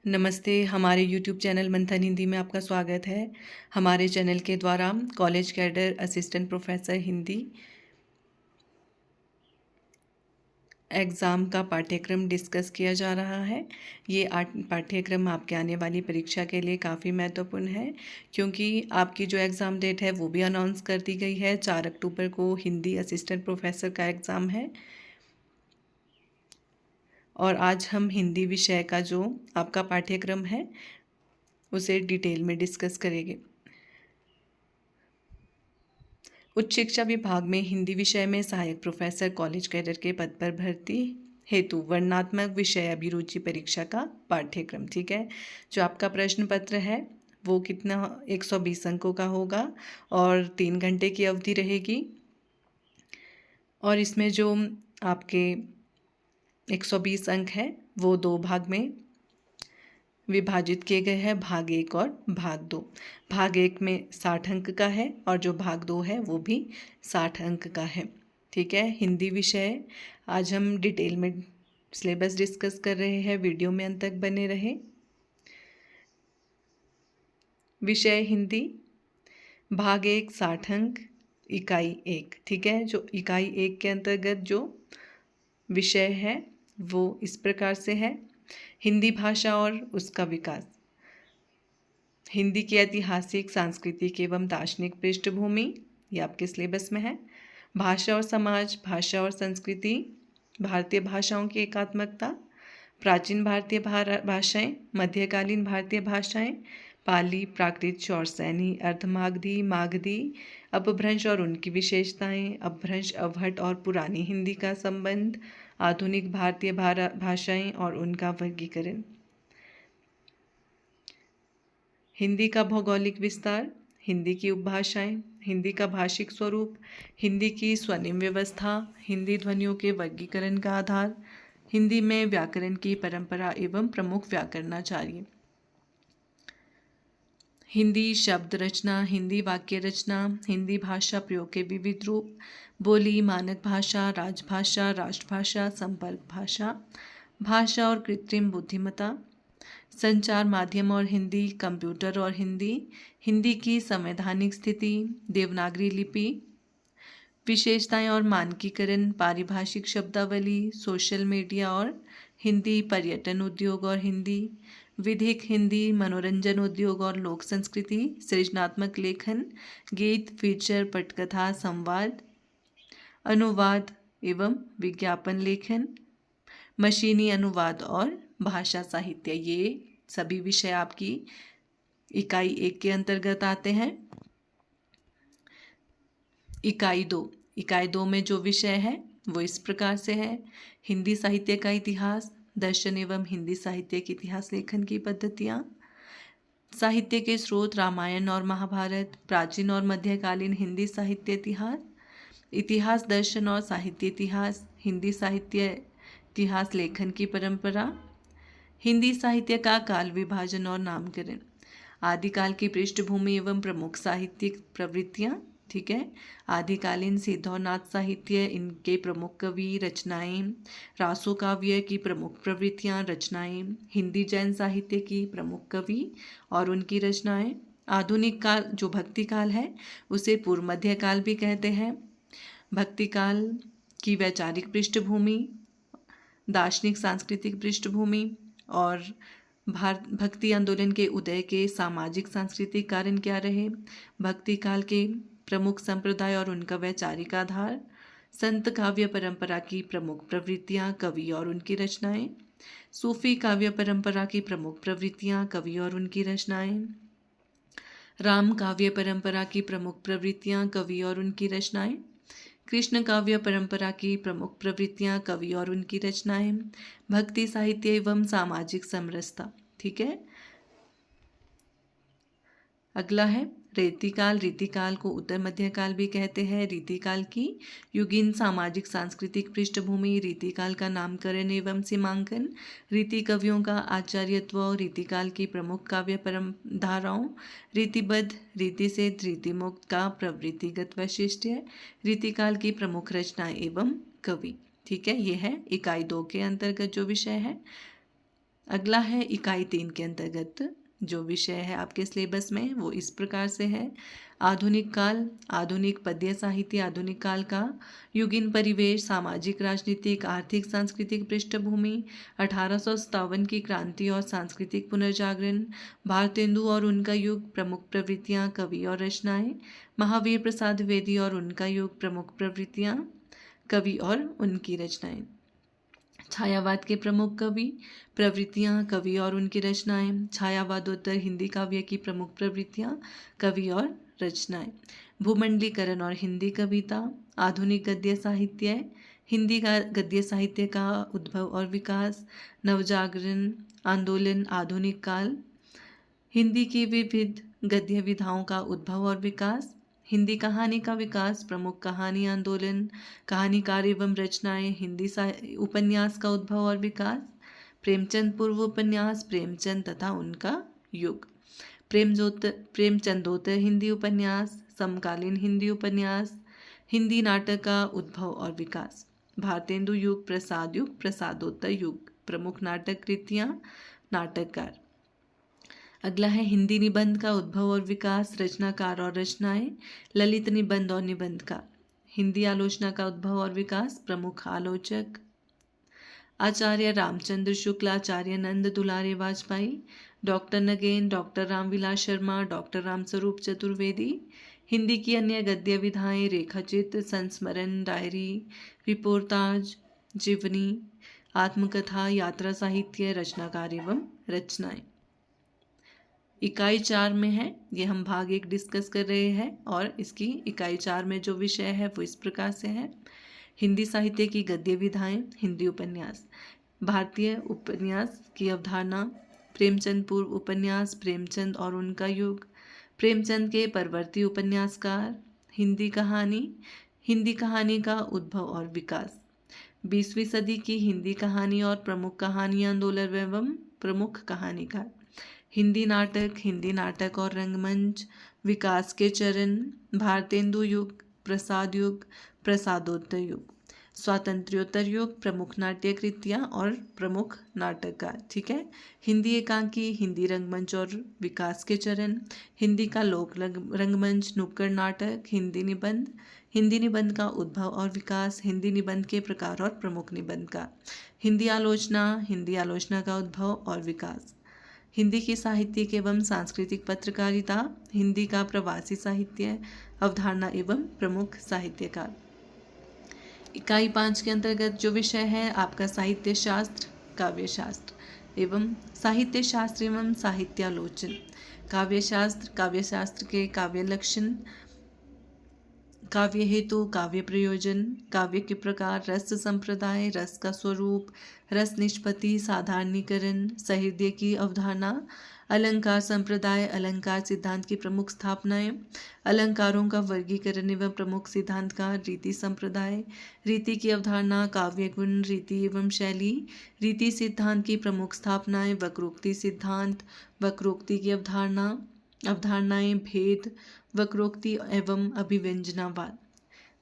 नमस्ते, हमारे YouTube channel मंथन हिंदी में आपका स्वागत है। हमारे चैनल के द्वारा college cadre assistant professor Hindi exam का पाठ्यक्रम डिस्कस किया जा रहा है। ये पाठ्यक्रम आपके आने वाली परीक्षा के लिए काफ़ी महत्वपूर्ण है, क्योंकि आपकी जो एग्ज़ाम डेट है वो भी अनाउंस कर दी गई है। 4 अक्टूबर को हिंदी असिस्टेंट प्रोफेसर का एग्ज़ाम है और आज हम हिंदी विषय का जो आपका पाठ्यक्रम है उसे डिटेल में डिस्कस करेंगे। उच्च शिक्षा विभाग में हिंदी विषय में सहायक प्रोफेसर कॉलेज कैडर के पद पर भर्ती हेतु वर्णनात्मक विषय अभिरुचि परीक्षा का पाठ्यक्रम। ठीक है, जो आपका प्रश्न पत्र है वो कितना 120 अंकों का होगा और 3 घंटे की अवधि रहेगी। और इसमें जो आपके 120 अंक है वो 2 भाग में विभाजित किए गए हैं, भाग 1 और भाग 2। भाग 1 में 60 अंक का है और जो भाग 2 है वो भी 60 अंक का है। ठीक है, हिंदी विषय आज हम डिटेल में सिलेबस डिस्कस कर रहे हैं। वीडियो में अंत तक बने रहें। विषय हिंदी, भाग 1 60 अंक, इकाई 1। ठीक है, जो इकाई 1 के अंतर्गत जो विषय है वो इस प्रकार से है: हिंदी भाषा और उसका विकास, हिंदी की ऐतिहासिक, सांस्कृतिक एवं दार्शनिक पृष्ठभूमि, ये आपके सिलेबस में है। भाषा और समाज, भाषा और संस्कृति, भारतीय भाषाओं की एकात्मकता, प्राचीन भारतीय भाषाएं, मध्यकालीन भारतीय भाषाएं, पाली, प्राकृत, शौरसैनी, अर्धमागधी, मागधी, अपभ्रंश और उनकी विशेषताएं, अपभ्रंश, अवहट और पुरानी हिंदी का संबंध, आधुनिक भारतीय भाषाएं और उनका वर्गीकरण, हिंदी का भौगोलिक विस्तार, हिंदी की उपभाषाएं, हिंदी का भाषिक स्वरूप, हिंदी की स्वनिम व्यवस्था, हिंदी ध्वनियों के वर्गीकरण का आधार, हिंदी में व्याकरण की परंपरा एवं प्रमुख व्याकरणाचार्य, हिंदी शब्द रचना, हिंदी वाक्य रचना, हिंदी भाषा प्रयोग के विविध रूप, बोली, मानक भाषा, राजभाषा, राष्ट्रभाषा, संपर्क भाषा, भाषा और कृत्रिम बुद्धिमत्ता, संचार माध्यम और हिंदी, कंप्यूटर और हिंदी, हिंदी की संवैधानिक स्थिति, देवनागरी लिपि, विशेषताएं और मानकीकरण, पारिभाषिक शब्दावली, सोशल मीडिया और हिंदी, पर्यटन उद्योग और हिंदी, विधिक हिंदी, मनोरंजन उद्योग और लोक संस्कृति, सृजनात्मक लेखन, गीत, फीचर, पटकथा, संवाद, अनुवाद एवं विज्ञापन लेखन, मशीनी अनुवाद और भाषा साहित्य, ये सभी विषय आपकी इकाई 1 के अंतर्गत आते हैं। इकाई 2 में जो विषय है वो इस प्रकार से है: हिंदी साहित्य का इतिहास, दर्शन एवं हिंदी साहित्य के इतिहास लेखन की पद्धतियाँ, साहित्य के स्रोत, रामायण और महाभारत, प्राचीन और मध्यकालीन हिंदी साहित्य इतिहास, इतिहास दर्शन और साहित्य इतिहास, हिंदी साहित्य इतिहास लेखन की परंपरा, हिंदी साहित्य का काल विभाजन और नामकरण, आदिकाल की पृष्ठभूमि एवं प्रमुख साहित्यिक प्रवृत्तियाँ। ठीक है, आदिकालीन सिद्ध और नाथ साहित्य, इनके प्रमुख कवि, रचनाएं, रासो काव्य की प्रमुख प्रवृत्तियाँ, रचनाएं, हिंदी जैन साहित्य की प्रमुख कवि और उनकी रचनाएं, आधुनिक काल जो भक्ति काल है उसे पूर्व मध्य काल भी कहते हैं, भक्ति काल की वैचारिक पृष्ठभूमि, दार्शनिक सांस्कृतिक पृष्ठभूमि और भक्ति आंदोलन के उदय के सामाजिक सांस्कृतिक कारण क्या रहे, भक्ति काल के प्रमुख संप्रदाय और उनका वैचारिक आधार, संत काव्य परंपरा की प्रमुख प्रवृत्तियाँ, कवि और उनकी रचनाएं, सूफी काव्य परंपरा की प्रमुख प्रवृत्तियाँ, कवि और उनकी रचनाएं, राम काव्य परंपरा की प्रमुख प्रवृत्तियाँ, कवि और उनकी रचनाएं, कृष्ण काव्य परंपरा की प्रमुख प्रवृत्तियाँ, कवि और उनकी रचनाएं, भक्ति साहित्य एवं सामाजिक समरसता। ठीक है, अगला है रीतिकाल। रीतिकाल को उत्तर मध्यकाल भी कहते हैं। रीतिकाल की युगीन सामाजिक सांस्कृतिक पृष्ठभूमि, रीतिकाल का नामकरण एवं सीमांकन, रीति कवियों का आचार्यत्व, रीतिकाल की प्रमुख काव्य परंपराओं, रीतिबद्ध, रीति से रीतिमुक्त का प्रवृत्तिगत वैशिष्ट्य, रीतिकाल की प्रमुख रचना एवं कवि। ठीक है, ये है इकाई 2 के अंतर्गत जो विषय है। अगला है इकाई 3 के अंतर्गत जो विषय है आपके सिलेबस में वो इस प्रकार से है। आधुनिक काल, आधुनिक पद्य साहित्य आधुनिक काल का, युगीन परिवेश, सामाजिक राजनीतिक आर्थिक सांस्कृतिक पृष्ठभूमि, 1857 की क्रांति और सांस्कृतिक पुनर्जागरण, भारतेंदु और उनका युग, प्रमुख प्रवृत्तियां, कवि और रचनाएं, महावीर प्रसाद द्विवेदी और उनका युग, प्रमुख प्रवृत्तियां, कवि और उनकी रचनाएं, छायावाद के प्रमुख कवि, प्रवृत्तियां, कवि और उनकी रचनाएं, छायावादोत्तर हिंदी काव्य की प्रमुख प्रवृत्तियां, कवि और रचनाएं, भूमंडलीकरण और हिंदी कविता, आधुनिक गद्य साहित्य, हिंदी का गद्य साहित्य का उद्भव और विकास, नवजागरण आंदोलन, आधुनिक काल, हिंदी की विविध गद्य विधाओं का उद्भव और विकास, हिंदी कहानी का विकास, प्रमुख कहानी आंदोलन, कहानीकार एवं रचनाएं, हिंदी उपन्यास का उद्भव और विकास, प्रेमचंद पूर्व उपन्यास, प्रेमचंद तथा उनका युग, प्रेमचंदोत्तर हिंदी उपन्यास, समकालीन हिंदी उपन्यास, हिंदी नाटक का उद्भव और विकास, भारतेंदु युग, प्रसाद युग, प्रसादोत्तर युग, प्रमुख नाटक कृतियाँ, नाटककार। अगला है हिंदी निबंध का उद्भव और विकास, रचनाकार और रचनाएं, ललित निबंध और निबंधकार, हिंदी आलोचना का उद्भव और विकास, प्रमुख आलोचक, आचार्य रामचंद्र शुक्ल, आचार्य नंद दुलारे Vajpayee, doctor again, doctor Ramvilas Sharma, doctor Ramswaroop Chaturvedi, Hindi की अन्य गद्य विधाएं, रेखाचित्र, संस्मरण, डायरी, रिपोर्टाज, जीवनी, आत्मकथा, यात्रा साहित्य, रचनाकार एवं रचनाएं। इकाई 4 में है, ये हम भाग 1 डिस्कस कर रहे हैं और इसकी इकाई 4 में जो विषय है वो इस प्रकार से है। हिंदी साहित्य की गद्य विधाएं, हिंदी उपन्यास, भारतीय उपन्यास की अवधारणा, प्रेमचंद पूर्व उपन्यास, प्रेमचंद और उनका युग, प्रेमचंद के परवर्ती उपन्यासकार, हिंदी कहानी का उद्भव और विकास, 20वीं सदी की हिंदी कहानी और प्रमुख कहानी आंदोलन एवं प्रमुख कहानीकार, हिंदी नाटक और रंगमंच, विकास के चरण, भारतेंदु युग, प्रसाद युग, प्रसादोत्तर युग, स्वातंत्र्योत्तर युग, प्रमुख नाट्य कृतियाँ और प्रमुख नाटककार। ठीक है, हिंदी एकांकी, हिंदी रंगमंच और विकास के चरण, हिंदी का लोक रंगमंच, नुक्कड़ नाटक, हिंदी निबंध का उद्भव और विकास, हिंदी निबंध के प्रकार और प्रमुख निबंध का, हिंदी आलोचना का उद्भव और विकास, हिंदी की साहित्यिक एवं सांस्कृतिक पत्रकारिता, हिंदी का प्रवासी साहित्य, अवधारणा एवं प्रमुख साहित्यकार। इकाई 5 के अंतर्गत जो विषय है आपका साहित्य शास्त्र, काव्य शास्त्र एवं साहित्य शास्त्र एवं साहित्यालोचन, काव्य शास्त्र के काव्य लक्षण, काव्य हेतु, काव्य प्रयोजन, काव्य के प्रकार, रस संप्रदाय, रस का स्वरूप, रस निष्पत्ति, साधारणीकरण, सहृदय की अवधारणा, अलंकार संप्रदाय, अलंकार सिद्धांत की प्रमुख स्थापनाएं, अलंकारों का वर्गीकरण एवं प्रमुख सिद्धांतकार, रीति संप्रदाय, रीति की अवधारणा, काव्य गुण, रीति एवं शैली, रीति सिद्धांत की प्रमुख स्थापनाएं, वक्रोक्ति सिद्धांत, वक्रोक्ति की अवधारणाएं, भेद, वक्रोक्ति एवं अभिव्यंजनावाद,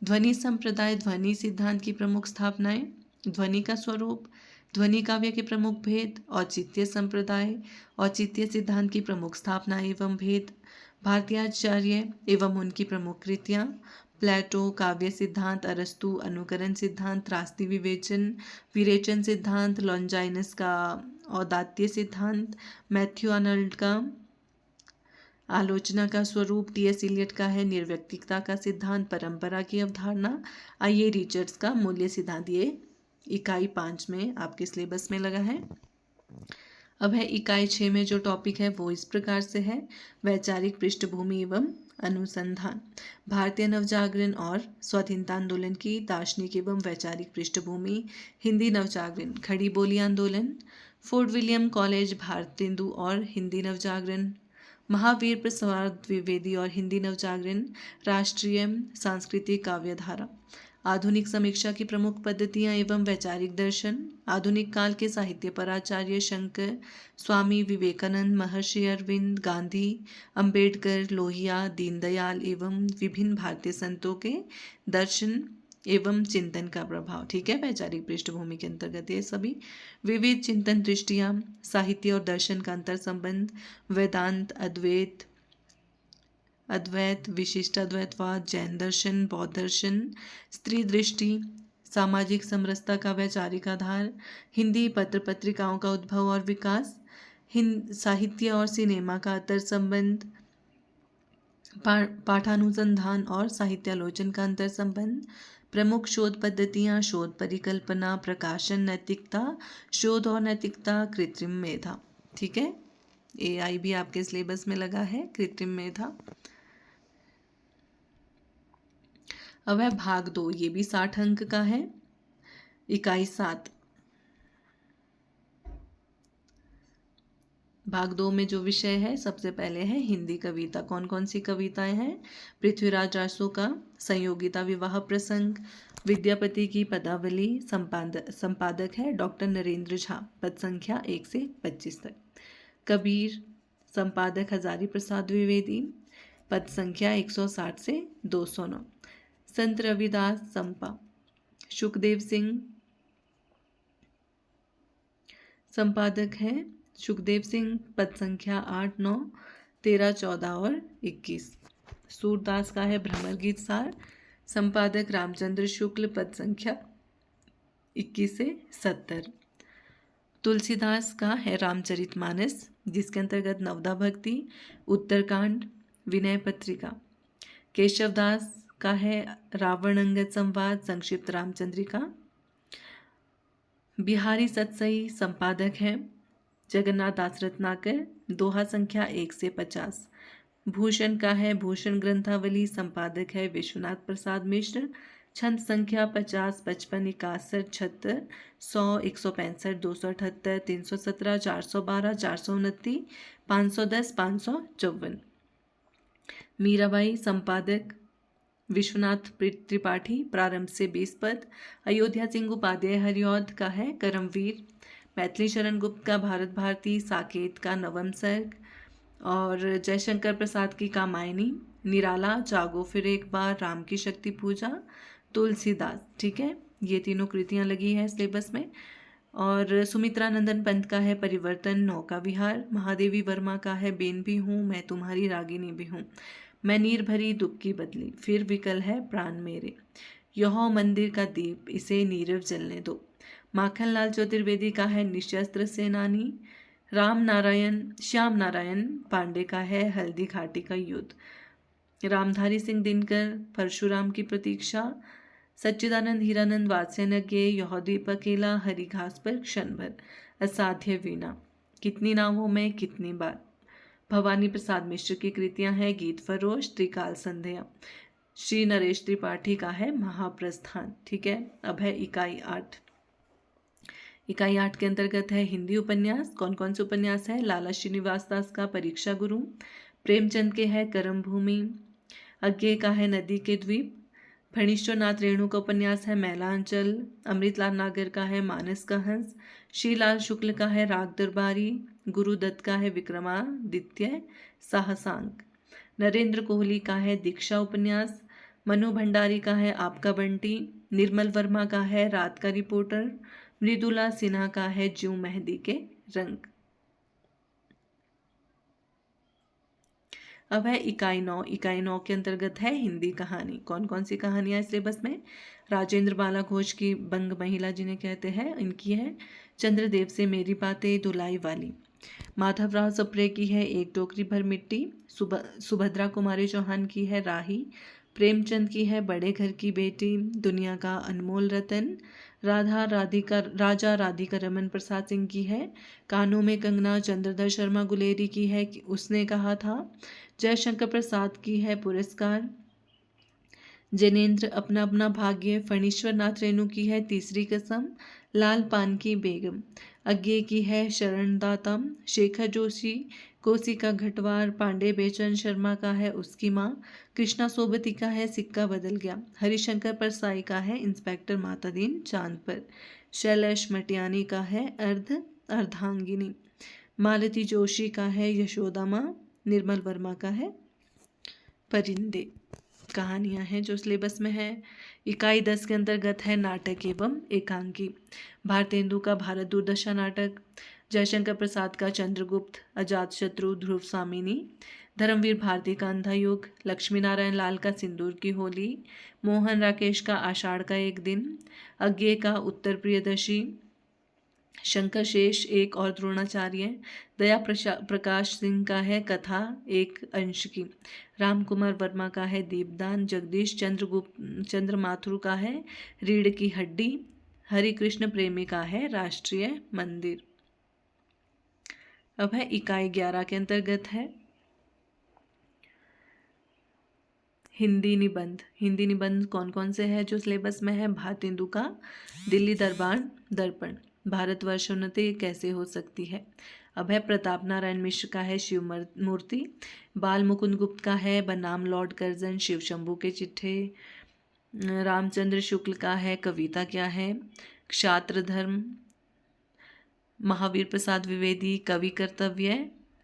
ध्वनि संप्रदाय, ध्वनि सिद्धांत की प्रमुख स्थापनाएं, ध्वनि का स्वरूप, ध्वनि काव्य के प्रमुख भेद, औचित्य संप्रदाय, औचित्य सिद्धांत की प्रमुख स्थापना एवं भेद, भारतीयाचार्य एवं उनकी प्रमुख कृतियाँ, प्लेटो, काव्य सिद्धांत, अरस्तु, अनुकरण सिद्धांत, त्रास्ती विरेचन सिद्धांत, लॉन्जाइनस का औदात्य सिद्धांत, मैथ्यू आर्नल्ड का आलोचना का स्वरूप, टी.एस. इलियट का है निर्व्यक्तिकता का सिद्धांत, परंपरा की अवधारणा, आई.ए. रिचर्ड्स का मूल्य सिद्धांत। ये इकाई 5 में आपके सिलेबस में लगा है। अब है इकाई 6 में जो टॉपिक है वो इस प्रकार से है, वैचारिक पृष्ठभूमि एवं अनुसंधान, भारतीय नवजागरण और स्वाधीनता आंदोलन की दार्शनिक एवं वैचारिक पृष्ठभूमि, हिंदी नवजागरण, खड़ी बोली आंदोलन, फोर्ट विलियम कॉलेज, भारतेंदु और हिंदी नवजागरण, महावीर प्रसाद द्विवेदी और हिंदी नवजागरण, राष्ट्रीय सांस्कृतिक काव्यधारा, आधुनिक समीक्षा की प्रमुख पद्धतियाँ एवं वैचारिक दर्शन, आधुनिक काल के साहित्य पर आचार्य शंकर, स्वामी विवेकानंद, महर्षि अरविंद, गांधी, अंबेडकर, लोहिया, दीनदयाल एवं विभिन्न भारतीय संतों के दर्शन, एवं चिंतन का प्रभाव, ठीक है, वैचारिक पृष्ठभूमि के अंतर्गत ये सभी। विविध चिंतन दृष्टियाँ, साहित्य और दर्शन का अंतर संबंध, वेदांत, अद्वैत, विशिष्ट अद्वैतवाद, जैन दर्शन, बौद्ध दर्शन, स्त्री दृष्टि, सामाजिक समरसता का वैचारिक आधार, हिंदी पत्र पत्रिकाओं का उद्भव और विकास, साहित्य और सिनेमा का अंतर संबंध, पाठानुसंधान और साहित्यालोचन का अंतर संबंध, प्रमुख शोध पद्धतियाँ, शोध परिकल्पना, प्रकाशन, नैतिकता, शोध और नैतिकता, कृत्रिम मेधा, ठीक है, AI भी आपके सिलेबस में लगा है, कृत्रिम मेधा। अब है भाग 2, ये भी 60 अंक का है, इकाई 7। भाग 2 में जो विषय है, सबसे पहले है हिंदी कविता। कौन कौन सी कविताएं हैं? पृथ्वीराज रासो का संयोगिता विवाह प्रसंग, विद्यापति की पदावली, संपादक है डॉक्टर नरेंद्र झा, पद संख्या 1 से 25 तक। कबीर, संपादक हजारी प्रसाद द्विवेदी, पद संख्या 160 से 209। संत रविदास, संपा, सुखदेव सिंह, संपादक हैं सुखदेव सिंह, पद संख्या 8, 9, 13, 14 और 21। सूरदास का है भ्रमर गीत सार, संपादक रामचंद्र शुक्ल, पद संख्या 21 से 70। तुलसीदास का है रामचरितमानस, जिसके अंतर्गत नवदा भक्ति, उत्तरकांड, विनय पत्रिका। केशवदास का है रावण अंगद संवाद, संक्षिप्त रामचंद्रिका। बिहारी सतसई, संपादक हैं जगन्नाथ दास रत्नाकर, दोहा संख्या 1 से 50। भूषण का है भूषण ग्रंथावली, संपादक है विश्वनाथ प्रसाद मिश्र, छंद संख्या 50, 55, 61, 76, 100, 165, 278, 317, 412, 429, 510, 554। मीराबाई, संपादक विश्वनाथ त्रिपाठी, प्रारंभ से 20 पद। अयोध्या सिंह उपाध्याय हरिऔध का है करमवीर। मैथिली शरण गुप्त का भारत भारती, साकेत का नवम सर्ग और जयशंकर प्रसाद की कामायनी। निराला, जागो फिर एक बार, राम की शक्ति पूजा, तुलसीदास, ठीक है, ये तीनों कृतियां लगी है सिलेबस में। और सुमित्रा नंदन पंत का है परिवर्तन, नौका विहार। महादेवी वर्मा का है बेन भी हूँ मैं तुम्हारी रागिनी भी हूँ, मैं नीर भरी दुख की बदली, फिर विकल है प्राण मेरे, यहो मंदिर का दीप इसे नीरव जलने दो। माखनलाल चतुर्वेदी का है निशस्त्र सेनानी। श्याम नारायण पांडे का है हल्दी घाटी का युद्ध। रामधारी सिंह दिनकर, परशुराम की प्रतीक्षा। सच्चिदानंद हीरानंद वात्स्यज्ञ, यहोदीप अकेला, हरी घास पर क्षण भर, असाध्य वीणा, कितनी नावों में कितनी बार। भवानी प्रसाद मिश्र की कृतियां हैं गीत फरोश, त्रिकाल संध्या। श्री नरेश त्रिपाठी का है महाप्रस्थान, ठीक है। अब है इकाई 8। इकाई 8 के अंतर्गत है हिंदी उपन्यास। कौन कौन से उपन्यास है? लाला श्रीनिवास दास का परीक्षा गुरु, प्रेमचंद के है करम भूमि, अज्ञे का है नदी के द्वीप, फणीश्वरनाथ रेणु का उपन्यास है मैलांचल, अमृतलाल नागर का है मानस का हंस, श्रीलाल शुक्ल का है राग दरबारी, गुरुदत्त का है विक्रमादित्य साहसांक, नरेंद्र कोहली का है दीक्षा उपन्यास, मनु भंडारी का है आपका बंटी, निर्मल वर्मा का है रात का रिपोर्टर, मृदुला सिन्हा का है ज्यों मेहंदी के रंग। अब है इकाई 9। इकाई 9 के अंतर्गत है हिंदी कहानी। कौन कौन सी कहानियां सिलेबस में? राजेंद्र बाला घोष की बंग महिला जिन्हें कहते हैं, इनकी है चंद्रदेव से मेरी बातें धुलाई वाली। माधवराव सप्रे की है एक टोकरी भर मिट्टी। सुभद्रा कुमारी चौहान की है राही। प्रेमचंद की है बड़े घर की बेटी, दुनिया का अनमोल रतन। राजा राधिका रमन प्रसाद सिंह की है कानों में कंगना। चंद्रधर शर्मा गुलेरी की है कि उसने कहा था। जयशंकर प्रसाद की है पुरस्कार। जैनेन्द्र अपना अपना भाग्य। फणीश्वर नाथ रेणु की है तीसरी कसम। लाल पान की बेगम। अज्ञे की है शरणदातम। शेखर जोशी कोसी का घटवार। पांडे बेचन शर्मा का है उसकी माँ। कृष्णा सोबती का है सिक्का बदल गया। हरिशंकर परसाई का है इंस्पेक्टर मातादीन चांद पर। शैलेश मटियानी का है अर्धांगिनी। मालती जोशी का है यशोदा माँ। निर्मल वर्मा का है परिंदे। कहानियाँ हैं जो सिलेबस में है। इकाई 10 के अंतर्गत है नाटक एवं एकांकी। भारतेंदु का भारत दूरदर्शन नाटक, जयशंकर प्रसाद का चंद्रगुप्त, अजातशत्रु, ध्रुव स्वामिनी, धर्मवीर भारती का अंधा युग, लक्ष्मी नारायण लाल का सिंदूर की होली, मोहन राकेश का आषाढ़ का एक दिन, अज्ञे का उत्तर प्रियदर्शी, शंकर शेष एक और द्रोणाचार्य, दया प्रकाश सिंह का है कथा एक अंश की, राम कुमार वर्मा का है दीपदान, जगदीश चंद्र माथुर का है रीढ़ की हड्डी, हरि कृष्ण प्रेमी का है राष्ट्रीय मंदिर। अब है इकाई 11 के अंतर्गत है हिंदी निबंध। हिंदी निबंध कौन कौन से हैं जो सिलेबस में है? भारतेंदु का दिल्ली दरबार दर्पण, भारतवर्ष उन्नति कैसे हो सकती है। अब है प्रताप नारायण मिश्र का है शिव मूर्ति, बाल मुकुंद गुप्त का है बनाम लॉर्ड कर्जन, शिव शंभू के चिट्ठे, रामचंद्र शुक्ल का है कविता क्या है, क्षात्र धर्म, महावीर प्रसाद द्विवेदी कवि कर्तव्य,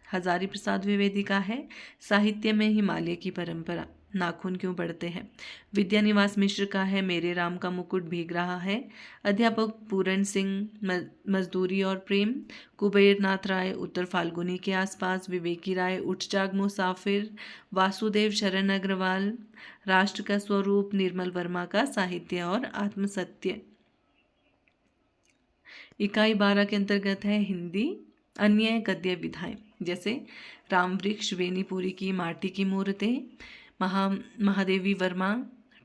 हजारी प्रसाद द्विवेदी का है साहित्य में हिमालय की परंपरा, नाखून क्यों बढ़ते हैं, विद्यानिवास मिश्र का है मेरे राम का मुकुट भीग रहा है, अध्यापक पूरण सिंह मजदूरी और प्रेम, कुबेर नाथ राय उत्तर फाल्गुनी के आसपास, विवेकी राय उठ जाग मुसाफिर, वासुदेव शरण अग्रवाल राष्ट्र का स्वरूप, निर्मल वर्मा का साहित्य और आत्मसत्य। इकाई 12 के अंतर्गत है हिंदी अन्य गद्य विधाएं, जैसे राम वृक्ष, बेनीपुरी की माटी की मूर्तें, महादेवी वर्मा,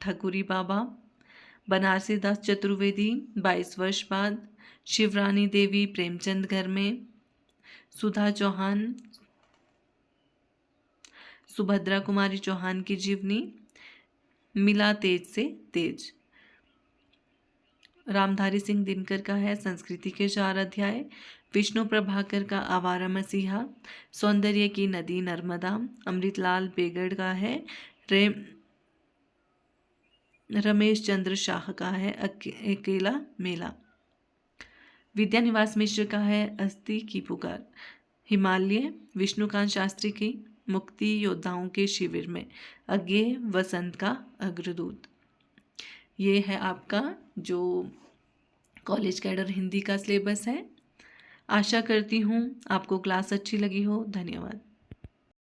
ठकुरी बाबा, बनारसी दास चतुर्वेदी, 22 वर्ष बाद, शिवरानी देवी प्रेमचंद घर में, सुधा चौहान, सुभद्रा कुमारी चौहान की जीवनी, मिला तेज से तेज, रामधारी सिंह दिनकर का है संस्कृति के 4 अध्याय, विष्णु प्रभाकर का आवारा मसीहा, सौंदर्य की नदी नर्मदा, अमृतलाल बेगड़ का है रमेश चंद्र शाह का है अकेला मेला, विद्यानिवास मिश्र का है अस्थि की पुकार, हिमालय विष्णुकांत शास्त्री की मुक्ति योद्धाओं के शिविर में, अज्ञेय वसंत का अग्रदूत। ये है आपका जो कॉलेज कैडर हिंदी का सिलेबस है। आशा करती हूँ आपको क्लास अच्छी लगी हो। धन्यवाद।